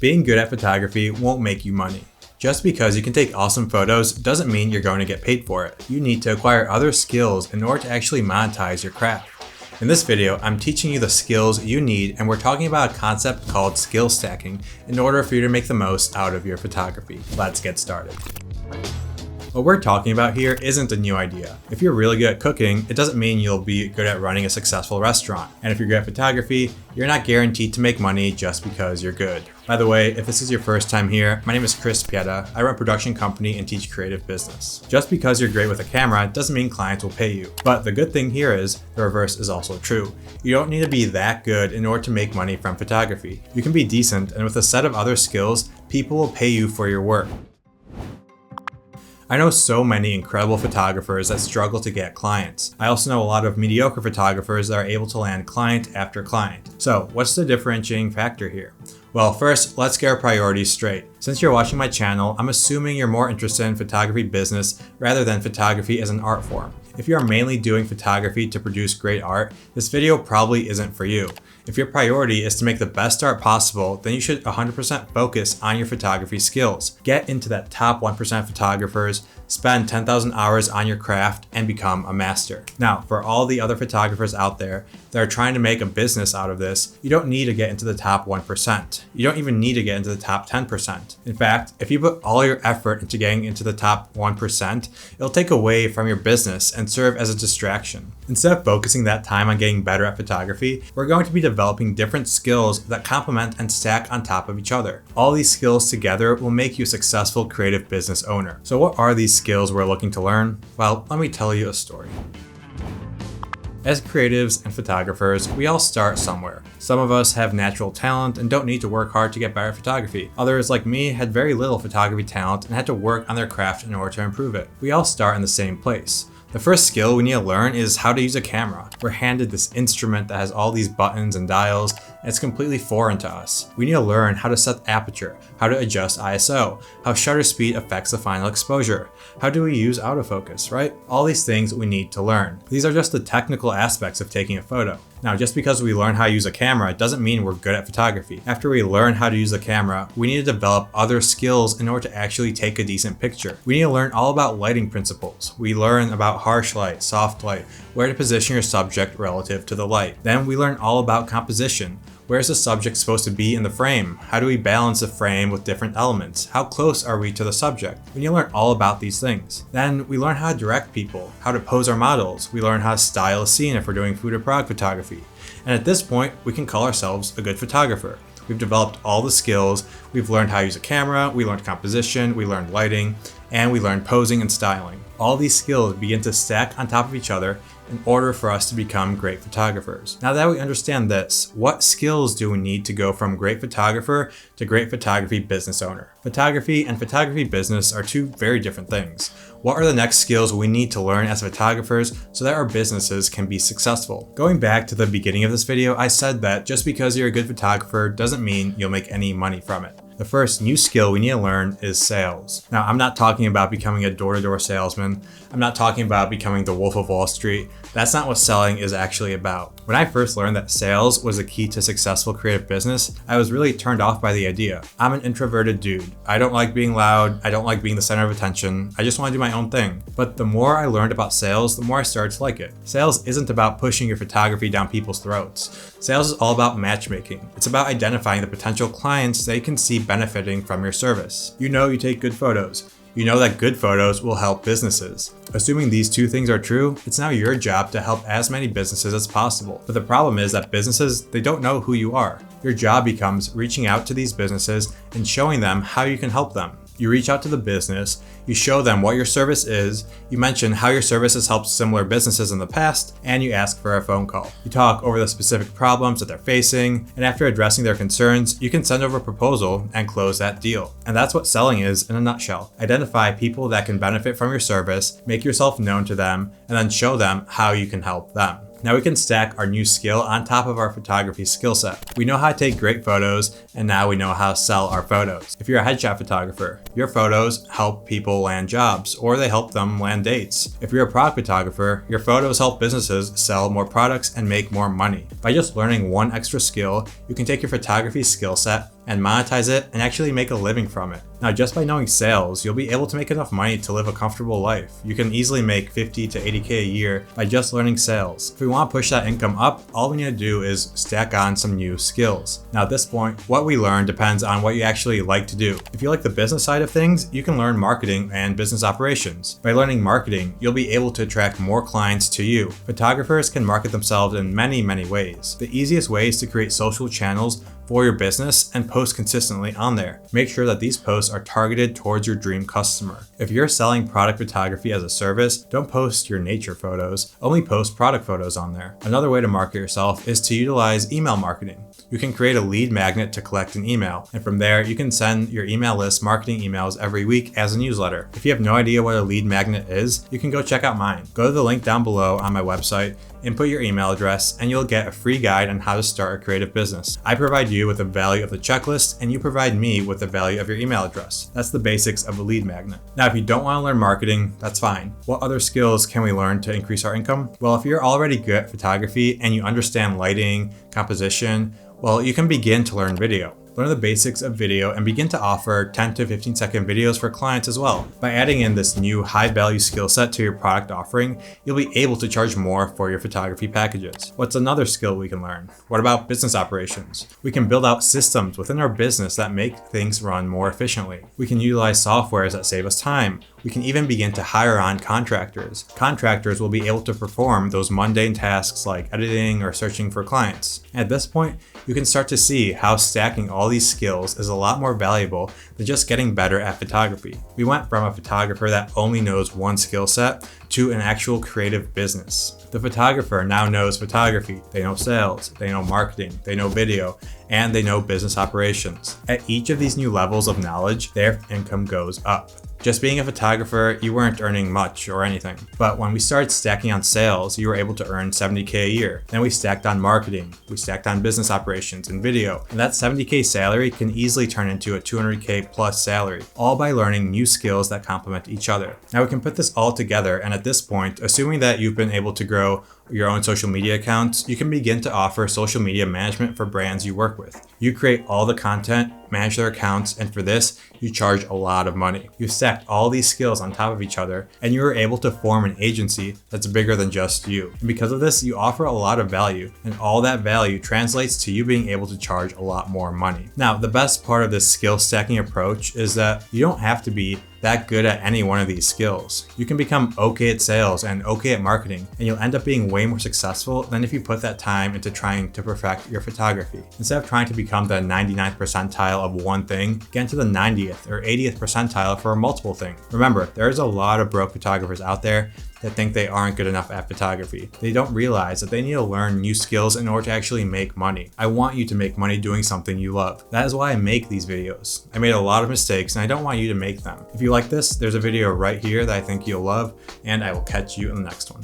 Being good at photography won't make you money. Just because you can take awesome photos doesn't mean you're going to get paid for it. You need to acquire other skills in order to actually monetize your craft. In this video, I'm teaching you the skills you need, and we're talking about a concept called skill stacking in order for you to make the most out of your photography. Let's get started. What we're talking about here isn't a new idea. If you're really good at cooking, it doesn't mean you'll be good at running a successful restaurant. And if you're good at photography, you're not guaranteed to make money just because you're good. By the way, if this is your first time here, my name is Chris Pieta. I run a production company and teach creative business. Just because you're great with a camera doesn't mean clients will pay you. But the good thing here is the reverse is also true. You don't need to be that good in order to make money from photography. You can be decent, and with a set of other skills, people will pay you for your work. I know so many incredible photographers that struggle to get clients. I also know a lot of mediocre photographers that are able to land client after client. So what's the differentiating factor here? Well, first, let's get our priorities straight. Since you're watching my channel, I'm assuming you're more interested in photography business rather than photography as an art form. If you are mainly doing photography to produce great art, this video probably isn't for you. If your priority is to make the best art possible, then you should 100% focus on your photography skills. Get into that top 1% photographers, spend 10,000 hours on your craft, and become a master. Now, for all the other photographers out there that are trying to make a business out of this, you don't need to get into the top 1%. You don't even need to get into the top 10%. In fact, if you put all your effort into getting into the top 1%, it'll take away from your business and serve as a distraction. Instead of focusing that time on getting better at photography, we're going to be developing different skills that complement and stack on top of each other. All these skills together will make you a successful creative business owner. So what are these skills we're looking to learn? Well, let me tell you a story. As creatives and photographers, we all start somewhere. Some of us have natural talent and don't need to work hard to get better at photography. Others, like me, had very little photography talent and had to work on their craft in order to improve it. We all start in the same place. The first skill we need to learn is how to use a camera. We're handed this instrument that has all these buttons and dials, and it's completely foreign to us. We need to learn how to set the aperture, how to adjust ISO, how shutter speed affects the final exposure. How do we use autofocus, right? All these things we need to learn. These are just the technical aspects of taking a photo. Now, just because we learn how to use a camera doesn't mean we're good at photography. After we learn how to use the camera, we need to develop other skills in order to actually take a decent picture. We need to learn all about lighting principles. We learn about harsh light, soft light, where to position your subject relative to the light. Then we learn all about composition. Where's the subject supposed to be in the frame? How do we balance the frame with different elements? How close are we to the subject? We need to learn all about these things. Then we learn how to direct people, how to pose our models. We learn how to style a scene if we're doing food or product photography. And at this point, we can call ourselves a good photographer. We've developed all the skills. We've learned how to use a camera, we learned composition, we learned lighting, and we learned posing and styling. All these skills begin to stack on top of each other in order for us to become great photographers. Now that we understand this, what skills do we need to go from great photographer to great photography business owner? Photography and photography business are two very different things. What are the next skills we need to learn as photographers so that our businesses can be successful? Going back to the beginning of this video, I said that just because you're a good photographer doesn't mean you'll make any money from it. The first new skill we need to learn is sales. Now, I'm not talking about becoming a door-to-door salesman. I'm not talking about becoming the Wolf of Wall Street. That's not what selling is actually about. When I first learned that sales was the key to successful creative business, I was really turned off by the idea. I'm an introverted dude. I don't like being loud. I don't like being the center of attention. I just want to do my own thing. But the more I learned about sales, the more I started to like it. Sales isn't about pushing your photography down people's throats. Sales is all about matchmaking. It's about identifying the potential clients that you can see benefiting from your service. You know you take good photos. You know that good photos will help businesses. Assuming these two things are true, it's now your job to help as many businesses as possible. But the problem is that businesses, they don't know who you are. Your job becomes reaching out to these businesses and showing them how you can help them. You reach out to the business, you show them what your service is, you mention how your service has helped similar businesses in the past, and you ask for a phone call. You talk over the specific problems that they're facing, and after addressing their concerns, you can send over a proposal and close that deal. And that's what selling is in a nutshell. Identify people that can benefit from your service, make yourself known to them, and then show them how you can help them. Now we can stack our new skill on top of our photography skill set. We know how to take great photos, and now we know how to sell our photos. If you're a headshot photographer, your photos help people land jobs, or they help them land dates. If you're a product photographer, your photos help businesses sell more products and make more money. By just learning one extra skill, you can take your photography skill set, and monetize it and actually make a living from it. Now, just by knowing sales, you'll be able to make enough money to live a comfortable life. You can easily make 50 to 80K a year by just learning sales. If we want to push that income up, all we need to do is stack on some new skills. Now at this point, what we learn depends on what you actually like to do. If you like the business side of things, you can learn marketing and business operations. By learning marketing, you'll be able to attract more clients to you. Photographers can market themselves in many ways. The easiest way is to create social channels for your business and post consistently on there. Make sure that these posts are targeted towards your dream customer. If you're selling product photography as a service, don't post your nature photos, only post product photos on there. Another way to market yourself is to utilize email marketing. You can create a lead magnet to collect an email, and from there you can send your email list marketing emails every week as a newsletter. If you have no idea what a lead magnet is, you can go check out mine. Go to the link down below on my website, input your email address, and you'll get a free guide on how to start a creative business. I provide you with the value of the checklist, and you provide me with the value of your email address. That's the basics of a lead magnet. Now, if you don't want to learn marketing, that's fine. What other skills can we learn to increase our income? Well, if you're already good at photography and you understand lighting, composition, well, you can begin to learn video. Learn the basics of video and begin to offer 10 to 15 second videos for clients as well. By adding in this new high value skill set to your product offering, you'll be able to charge more for your photography packages. What's another skill we can learn? What about business operations? We can build out systems within our business that make things run more efficiently. We can utilize softwares that save us time. We can even begin to hire on contractors. Contractors will be able to perform those mundane tasks like editing or searching for clients. At this point, you can start to see how stacking all these skills is a lot more valuable than just getting better at photography. We went from a photographer that only knows one skill set to an actual creative business. The photographer now knows photography, they know sales, they know marketing, they know video, and they know business operations. At each of these new levels of knowledge, their income goes up. Just being a photographer, you weren't earning much or anything. But when we started stacking on sales, you were able to earn 70K a year. Then we stacked on marketing, we stacked on business operations and video. And that 70K salary can easily turn into a 200K plus salary, all by learning new skills that complement each other. Now we can put this all together, and at this point, assuming that you've been able to grow your own social media accounts, you can begin to offer social media management for brands you work with. You create all the content, manage their accounts, and for this, you charge a lot of money. You stacked all these skills on top of each other, and you were able to form an agency that's bigger than just you. And because of this, you offer a lot of value, and all that value translates to you being able to charge a lot more money. Now, the best part of this skill stacking approach is that you don't have to be that good at any one of these skills. You can become okay at sales and okay at marketing, and you'll end up being way more successful than if you put that time into trying to perfect your photography. Instead of trying to become the 99th percentile of one thing, get into the 90th or 80th percentile for a multiple thing. Remember, there's a lot of broke photographers out there that think they aren't good enough at photography. They don't realize that they need to learn new skills in order to actually make money. I want you to make money doing something you love. That is why I make these videos. I made a lot of mistakes and I don't want you to make them. If you like this, there's a video right here that I think you'll love, and I will catch you in the next one.